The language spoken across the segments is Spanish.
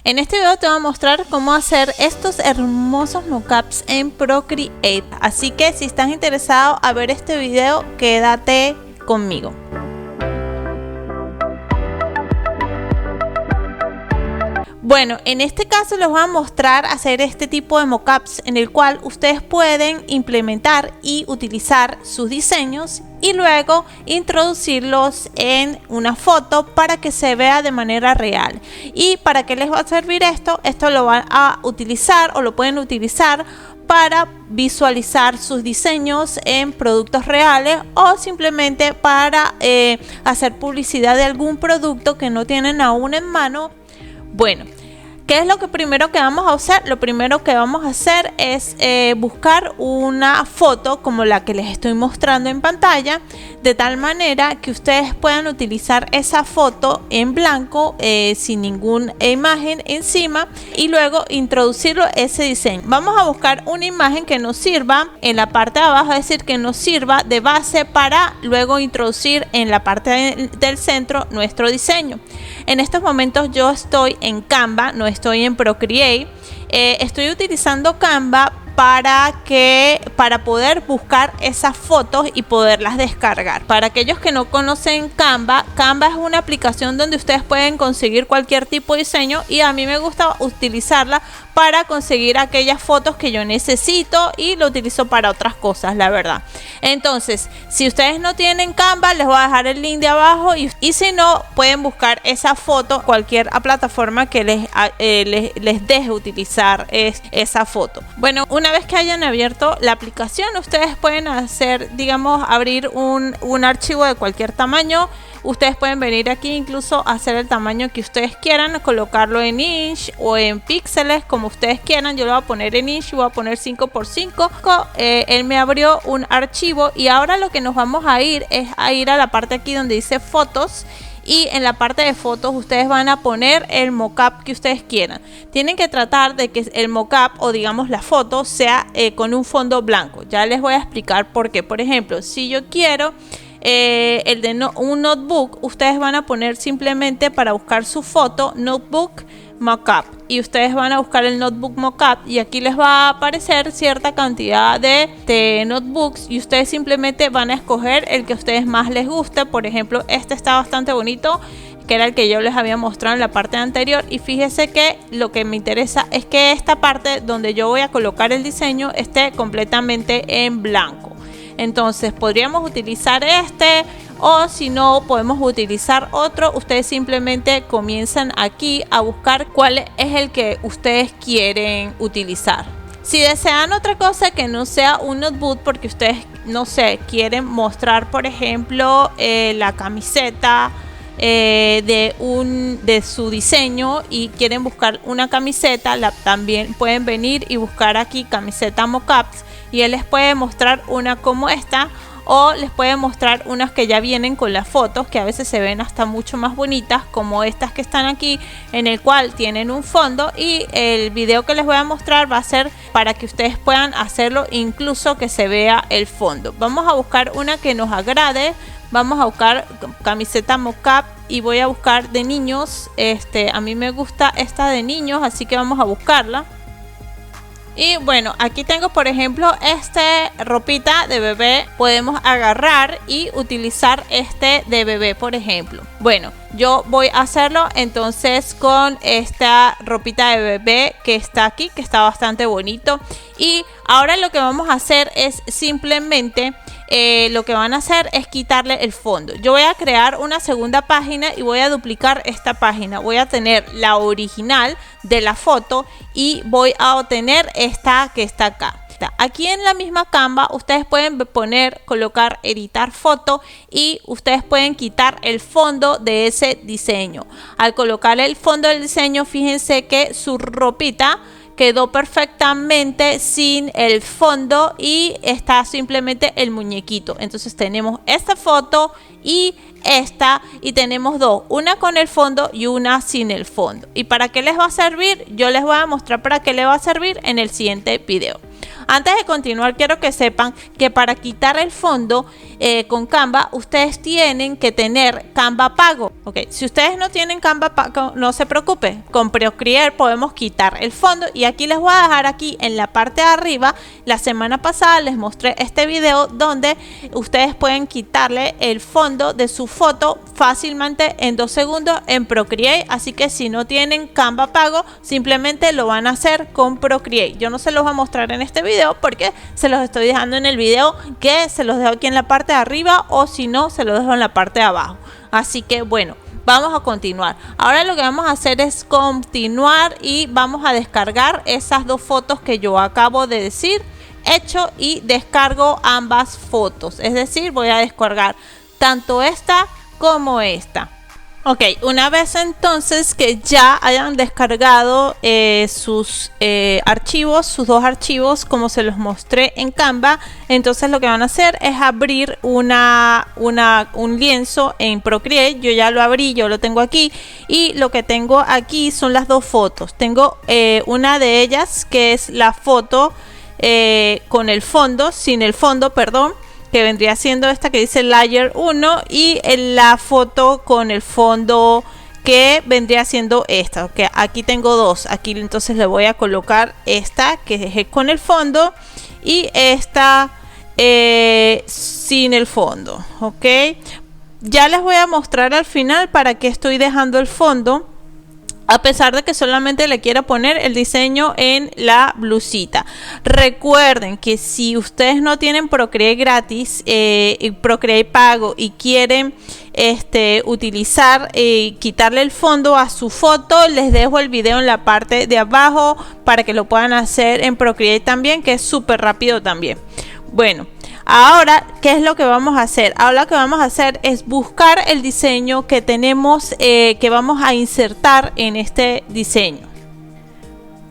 En este video te voy a mostrar cómo hacer estos hermosos mockups en Procreate. Así que si estás interesado a ver este video, quédate conmigo. Bueno, en este caso les voy a mostrar hacer este tipo de mockups en el cual ustedes pueden implementar y utilizar sus diseños y luego introducirlos en una foto para que se vea de manera real. ¿Y para qué les va a servir esto? Esto lo van a utilizar o lo pueden utilizar para visualizar sus diseños en productos reales o simplemente para hacer publicidad de algún producto que no tienen aún en mano. Bueno, ¿qué es lo primero que vamos a hacer? Lo primero que vamos a hacer es buscar una foto como la que les estoy mostrando en pantalla, de tal manera que ustedes puedan utilizar esa foto en blanco sin ninguna imagen encima y luego introducirlo ese diseño. Vamos a buscar una imagen que nos sirva en la parte de abajo, es decir, que nos sirva de base para luego introducir en la parte del centro nuestro diseño. En estos momentos yo estoy en Canva, no estoy en Procreate. Estoy utilizando Canva para poder buscar esas fotos y poderlas descargar. Para aquellos que no conocen Canva, Canva es una aplicación donde ustedes pueden conseguir cualquier tipo de diseño y a mí me gusta utilizarla para conseguir aquellas fotos que yo necesito y lo utilizo para otras cosas, la verdad. Entonces, si ustedes no tienen Canva, les voy a dejar el link de abajo y si no, pueden buscar esa foto cualquier plataforma que les deje utilizar esa foto. Bueno, una vez que hayan abierto la aplicación, ustedes pueden hacer, digamos, abrir un archivo de cualquier tamaño. Ustedes pueden venir aquí incluso a hacer el tamaño que ustedes quieran, colocarlo en inch o en píxeles como ustedes quieran. Yo lo voy a poner en inch y voy a poner 5×5. Él me abrió un archivo y ahora lo que nos vamos a ir es a ir a la parte aquí donde dice fotos. Y en la parte de fotos ustedes van a poner el mockup que ustedes quieran. Tienen que tratar de que el mockup o digamos la foto sea con un fondo blanco. Ya les voy a explicar por qué. Por ejemplo, si yo quiero un notebook, ustedes van a poner simplemente para buscar su foto notebook mockup y ustedes van a buscar el notebook mockup y aquí les va a aparecer cierta cantidad de notebooks y ustedes simplemente van a escoger el que a ustedes más les guste. Por ejemplo, este está bastante bonito, que era el que yo les había mostrado en la parte anterior, y fíjese que lo que me interesa es que esta parte donde yo voy a colocar el diseño esté completamente en blanco. Entonces podríamos utilizar este o si no podemos utilizar otro. Ustedes simplemente comienzan aquí a buscar cuál es el que ustedes quieren utilizar. Si desean otra cosa que no sea un notebook porque ustedes, no sé, quieren mostrar por ejemplo la camiseta de su diseño y quieren buscar una camiseta, también pueden venir y buscar aquí camiseta mockups y él les puede mostrar una como esta o les puede mostrar unas que ya vienen con las fotos, que a veces se ven hasta mucho más bonitas, como estas que están aquí, en el cual tienen un fondo. Y el video que les voy a mostrar va a ser para que ustedes puedan hacerlo incluso que se vea el fondo. Vamos a buscar una que nos agrade. Vamos a buscar camiseta mockup y voy a buscar de niños. A mí me gusta esta de niños, así que vamos a buscarla. Y bueno, aquí tengo por ejemplo ropita de bebé. Podemos agarrar y utilizar este de bebé, por ejemplo. Bueno, yo voy a hacerlo entonces con esta ropita de bebé que está aquí, que está bastante bonito. Y ahora lo que vamos a hacer es simplemente lo que van a hacer es quitarle el fondo. Yo voy a crear una segunda página y voy a duplicar esta página. Voy a tener la original de la foto y voy a obtener esta que está acá. Aquí en la misma Canva ustedes pueden colocar editar foto y ustedes pueden quitar el fondo de ese diseño. Al colocar el fondo del diseño, fíjense que su ropita quedó perfectamente sin el fondo y está simplemente el muñequito. Entonces tenemos esta foto y esta, y tenemos dos, una con el fondo y una sin el fondo. ¿Y para qué les va a servir? Yo les voy a mostrar para qué les va a servir en el siguiente video. Antes de continuar, quiero que sepan que para quitar el fondo con Canva, ustedes tienen que tener Canva pago. Ok, si ustedes no tienen Canva pago, no se preocupen, con Procreate podemos quitar el fondo. Y aquí les voy a dejar aquí en la parte de arriba. La semana pasada les mostré este video donde ustedes pueden quitarle el fondo de su foto fácilmente en 2 segundos en Procreate. Así que si no tienen Canva pago, simplemente lo van a hacer con Procreate. Yo no se los voy a mostrar en este video porque se los estoy dejando en el video, que se los dejo aquí en la parte de arriba, o si no, se los dejo en la parte de abajo. Así que bueno, vamos a continuar. Ahora lo que vamos a hacer es continuar y vamos a descargar esas 2 fotos que yo acabo de decir. Hecho, y descargo ambas fotos, es decir, voy a descargar tanto esta como esta. Ok, una vez entonces que ya hayan descargado sus archivos, sus 2 archivos como se los mostré en Canva, entonces lo que van a hacer es abrir un lienzo en Procreate. Yo ya lo abrí, yo lo tengo aquí, y lo que tengo aquí son las 2 fotos. Tengo una de ellas que es la foto con el fondo, sin el fondo, perdón, que vendría siendo esta que dice Layer 1, y la foto con el fondo que vendría siendo esta. Okay, aquí tengo 2. Aquí entonces le voy a colocar esta que es con el fondo y esta sin el fondo. Ok, ya les voy a mostrar al final para qué estoy dejando el fondo, a pesar de que solamente le quiero poner el diseño en la blusita. Recuerden que si ustedes no tienen Procreate gratis, Procreate pago, y quieren utilizar quitarle el fondo a su foto, les dejo el video en la parte de abajo para que lo puedan hacer en Procreate también, que es súper rápido también. Bueno, ahora, ¿qué es lo que vamos a hacer? Ahora lo que vamos a hacer es buscar el diseño que tenemos, que vamos a insertar en este diseño.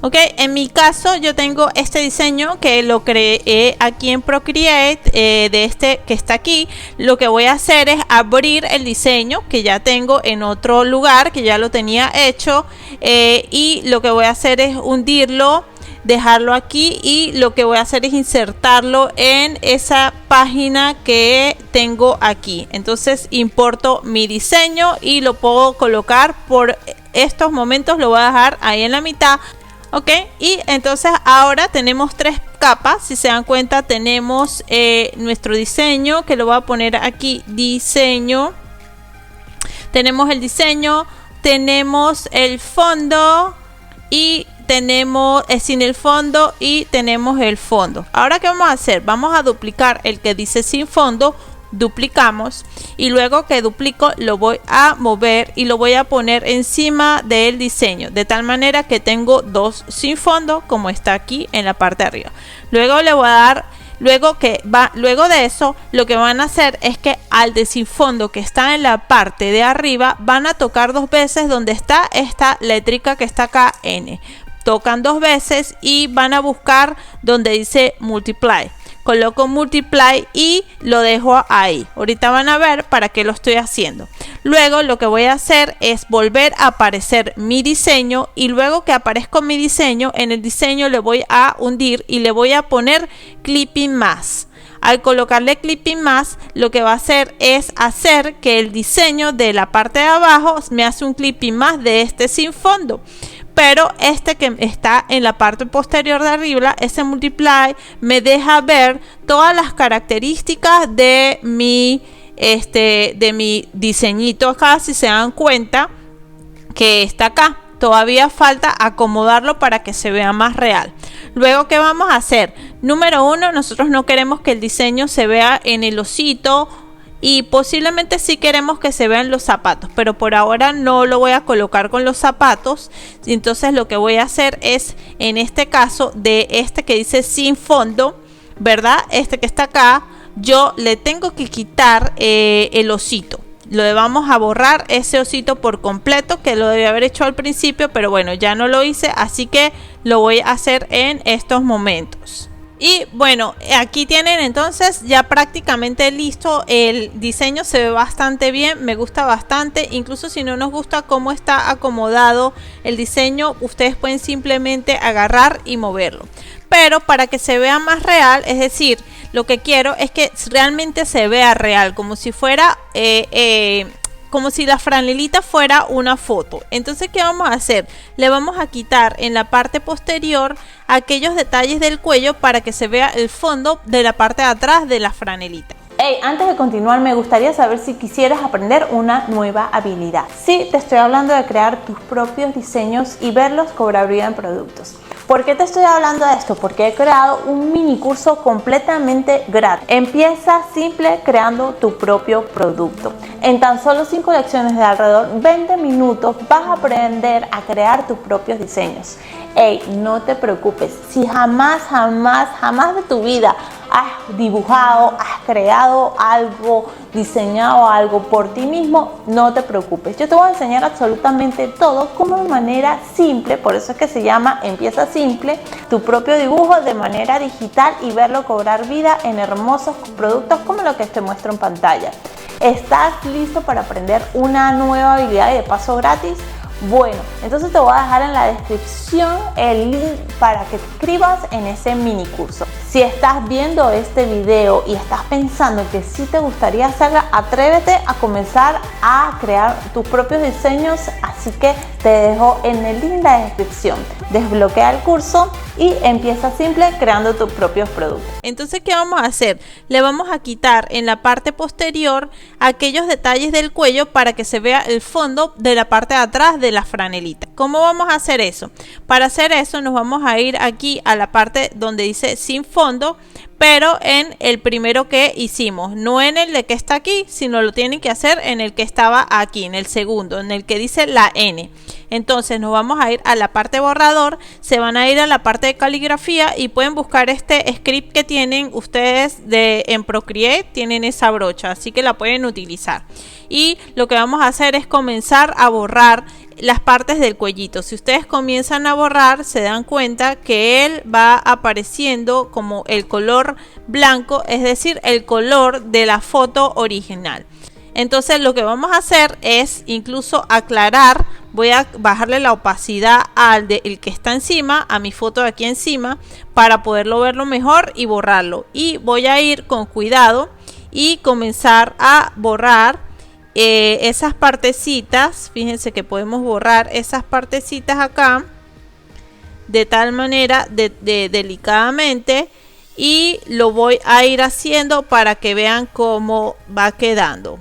Ok, en mi caso yo tengo este diseño que lo creé aquí en Procreate, de este que está aquí. Lo que voy a hacer es abrir el diseño que ya tengo en otro lugar, que ya lo tenía hecho, y lo que voy a hacer es hundirlo, dejarlo aquí, y lo que voy a hacer es insertarlo en esa página que tengo aquí. Entonces importo mi diseño y lo puedo colocar por estos momentos, lo voy a dejar ahí en la mitad. Ok, y entonces ahora tenemos 3 capas. Si se dan cuenta, tenemos nuestro diseño, que lo voy a poner aquí, diseño. Tenemos el diseño, tenemos el fondo, y tenemos sin el fondo, y tenemos el fondo. Ahora, ¿qué vamos a hacer? Vamos a duplicar el que dice sin fondo, duplicamos, y luego que duplico lo voy a mover y lo voy a poner encima del diseño, de tal manera que tengo 2 sin fondo, como está aquí en la parte de arriba. Luego le voy a dar, luego de eso, lo que van a hacer es que al de sin fondo, que está en la parte de arriba, van a tocar 2 veces donde está esta letrica que está acá, N. Tocan 2 veces y van a buscar donde dice multiply. Coloco multiply y lo dejo ahí. Ahorita van a ver para qué lo estoy haciendo. Luego lo que voy a hacer es volver a aparecer mi diseño, y luego que aparezca mi diseño, en el diseño le voy a hundir y le voy a poner clipping más. Al colocarle clipping más, lo que va a hacer es hacer que el diseño de la parte de abajo me hace un clipping más de este sin fondo. Pero este que está en la parte posterior de arriba, ese multiply, me deja ver todas las características de mi diseñito acá. Si se dan cuenta que está acá, todavía falta acomodarlo para que se vea más real. Luego, ¿qué vamos a hacer? Número 1, nosotros no queremos que el diseño se vea en el osito, y posiblemente sí queremos que se vean los zapatos, pero por ahora no lo voy a colocar con los zapatos. Entonces lo que voy a hacer es, en este caso, de este que dice sin fondo, ¿verdad? Este que está acá, yo le tengo que quitar el osito. Lo vamos a borrar ese osito por completo, que lo debía haber hecho al principio, pero bueno, ya no lo hice, así que lo voy a hacer en estos momentos. Y bueno, aquí tienen entonces ya prácticamente listo el diseño. Se ve bastante bien, me gusta bastante. Incluso si no nos gusta cómo está acomodado el diseño, ustedes pueden simplemente agarrar y moverlo. pero para que se vea más real, es decir, lo que quiero es que realmente se vea real, como si fuera como si la franelita fuera una foto. Entonces, ¿qué vamos a hacer? Le vamos a quitar en la parte posterior aquellos detalles del cuello para que se vea el fondo de la parte de atrás de la franelita. Hey, antes de continuar, me gustaría saber si quisieras aprender una nueva habilidad. Sí, te estoy hablando de crear tus propios diseños y verlos cobrar vida en productos. ¿Por qué te estoy hablando de esto? Porque he creado un mini curso completamente gratis. Empieza simple creando tu propio producto. En tan solo 5 lecciones de alrededor 20 minutos vas a aprender a crear tus propios diseños. Hey, no te preocupes, si jamás de tu vida has dibujado, has creado algo, diseñado algo por ti mismo, no te preocupes. Yo te voy a enseñar absolutamente todo como de manera simple, por eso es que se llama Empieza Simple, tu propio dibujo de manera digital y verlo cobrar vida en hermosos productos como lo que te muestro en pantalla. ¿Estás listo para aprender una nueva habilidad y de paso gratis? Bueno, entonces te voy a dejar en la descripción el link para que te inscribas en ese mini curso. Si estás viendo este video y estás pensando que sí te gustaría hacerla, atrévete a comenzar a crear tus propios diseños, así que te dejo en el link de la descripción. Desbloquea el curso y empieza simple creando tus propios productos. Entonces, ¿qué vamos a hacer? Le vamos a quitar en la parte posterior aquellos detalles del cuello para que se vea el fondo de la parte de atrás de la franelita. ¿Cómo vamos a hacer eso? Para hacer eso nos vamos a ir aquí a la parte donde dice sin fondo, pero en el primero que hicimos, no en el de que está aquí, sino lo tienen que hacer en el que estaba aquí, en el segundo, en el que dice la N. Entonces nos vamos a ir a la parte borrador, se van a ir a la parte de caligrafía y pueden buscar este script que tienen ustedes en Procreate, tienen esa brocha, así que la pueden utilizar. Y lo que vamos a hacer es comenzar a borrar las partes del cuellito. Si ustedes comienzan a borrar, se dan cuenta que él va apareciendo como el color blanco, es decir, el color de la foto original. Entonces lo que vamos a hacer es incluso aclarar, voy a bajarle la opacidad al del que está encima, a mi foto de aquí encima, para poderlo verlo mejor y borrarlo. Y voy a ir con cuidado y comenzar a borrar esas partecitas. Fíjense que podemos borrar esas partecitas acá de tal manera delicadamente, y lo voy a ir haciendo para que vean cómo va quedando.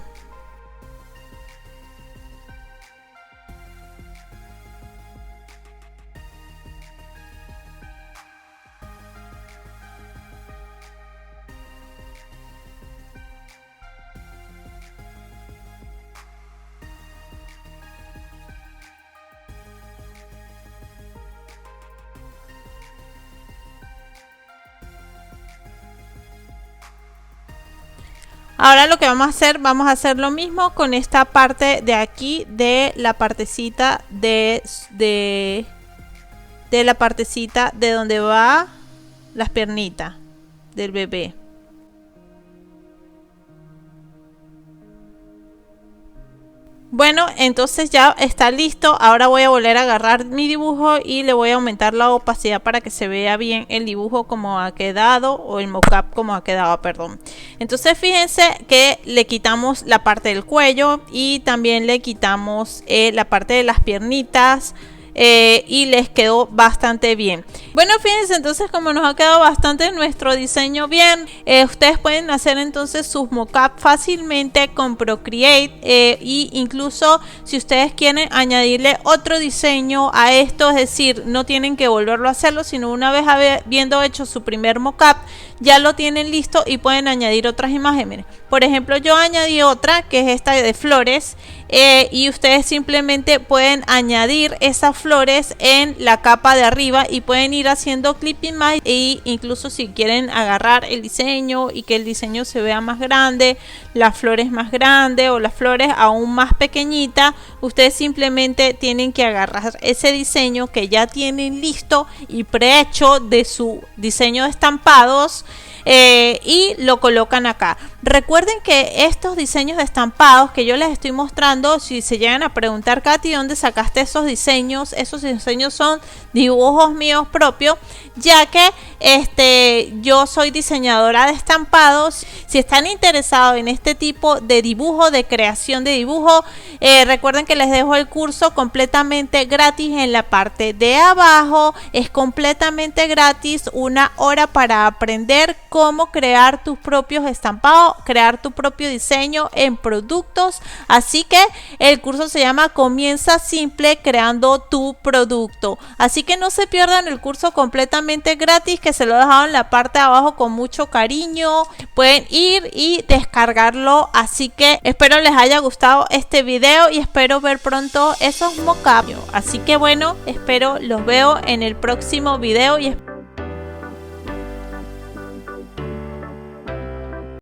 Ahora lo que vamos a hacer lo mismo con esta parte de aquí, de la partecita de la partecita de donde va las piernitas del bebé. Bueno, entonces ya está listo. Ahora voy a volver a agarrar mi dibujo y le voy a aumentar la opacidad para que se vea bien el dibujo como ha quedado, o el mockup como ha quedado, perdón. Entonces fíjense que le quitamos la parte del cuello y también le quitamos la parte de las piernitas. Y les quedó bastante bien. Bueno, fíjense, entonces como nos ha quedado bastante nuestro diseño bien, ustedes pueden hacer entonces sus mockup fácilmente con Procreate, y incluso si ustedes quieren añadirle otro diseño a esto, es decir, no tienen que volverlo a hacerlo, sino una vez habiendo hecho su primer mockup, ya lo tienen listo y pueden añadir otras imágenes. Por ejemplo, yo añadí otra que es esta de flores, y ustedes simplemente pueden añadir esas flores en la capa de arriba y pueden ir haciendo clipping más, e incluso si quieren agarrar el diseño y que el diseño se vea más grande, las flores más grandes o las flores aún más pequeñitas, ustedes simplemente tienen que agarrar ese diseño que ya tienen listo y prehecho de su diseño de estampados, y lo colocan acá. Recuerden que estos diseños de estampados que yo les estoy mostrando, si se llegan a preguntar, Katy, ¿dónde sacaste esos diseños? Esos diseños son dibujos míos propios, ya que yo soy diseñadora de estampados. Si están interesados en este tipo de dibujo, de creación de dibujo, recuerden que les dejo el curso completamente gratis en la parte de abajo. Es completamente gratis, 1 hora para aprender cómo crear tus propios estampados, crear tu propio diseño en productos. Así que el curso se llama Comienza Simple Creando tu Producto. Así que no se pierdan el curso completamente gratis, que se lo he dejado en la parte de abajo con mucho cariño. Pueden ir y descargarlo. Así que espero les haya gustado este video y espero ver pronto esos mockups. Así que bueno, espero los veo en el próximo video y